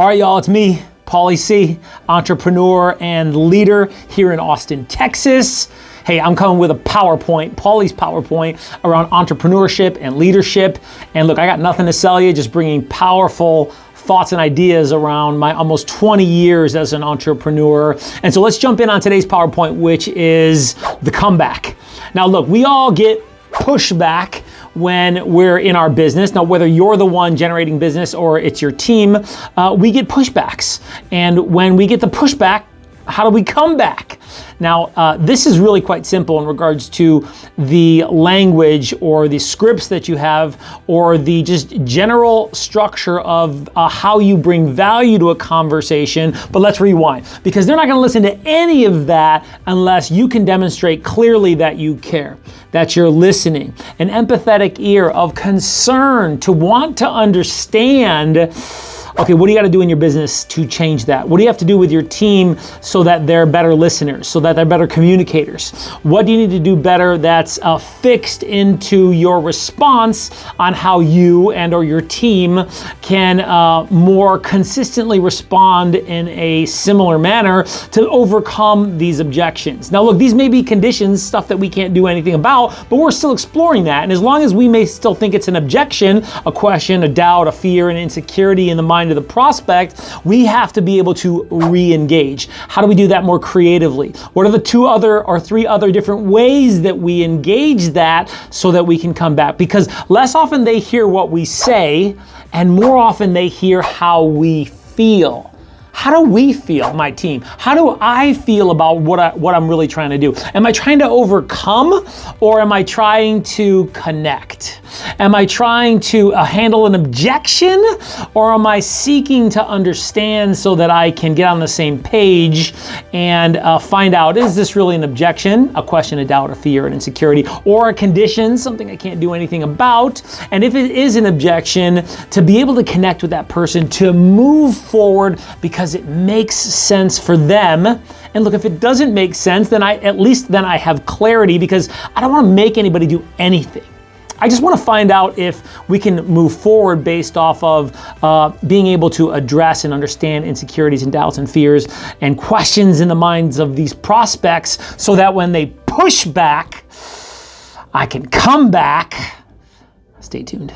All right, y'all, it's me, Pauly C, entrepreneur and leader here in Austin, Texas. Hey, I'm coming with a PowerPoint, Pauly's PowerPoint around entrepreneurship and leadership. And look, I got nothing to sell you, just bringing powerful thoughts and ideas around my almost 20 years as an entrepreneur. And so let's jump in on today's PowerPoint, which is the comeback. Now look, we all get pushback when we're in our business. Now, whether you're the one generating business or it's your team, we get pushbacks. And when we get the pushback, how do we come back? Now, this is really quite simple in regards to the language or the scripts that you have or the just general structure of how you bring value to a conversation. But let's rewind, because they're not going to listen to any of that unless you can demonstrate clearly that you care, that you're listening, an empathetic ear of concern to want to understand. Okay, what do you got to do in your business to change that? What do you have to do with your team so that they're better listeners, so that they're better communicators? What do you need to do better that's fixed into your response on how you and or your team can more consistently respond in a similar manner to overcome these objections? Now look, these may be conditions, stuff that we can't do anything about, but we're still exploring that. And as long as we may still think it's an objection, a question, a doubt, a fear, an insecurity in the mind of the prospect, we have to be able to re-engage. How do we do that more creatively? What are the three other different ways that we engage that so that we can come back? Because less often they hear what we say and more often they hear how we feel. How do we feel, my team? How do I feel about what I'm really trying to do? Am I trying to overcome, or am I trying to connect? Am I trying to handle an objection, or am I seeking to understand so that I can get on the same page and find out, is this really an objection, a question, a doubt, a fear, an insecurity, or a condition, something I can't do anything about? And if it is an objection, to be able to connect with that person, to move forward because it makes sense for them. And look, if it doesn't make sense, then at least I have clarity, because I don't want to make anybody do anything. I just want to find out if we can move forward based off of being able to address and understand insecurities and doubts and fears and questions in the minds of these prospects, so that when they push back, I can come back. Stay tuned.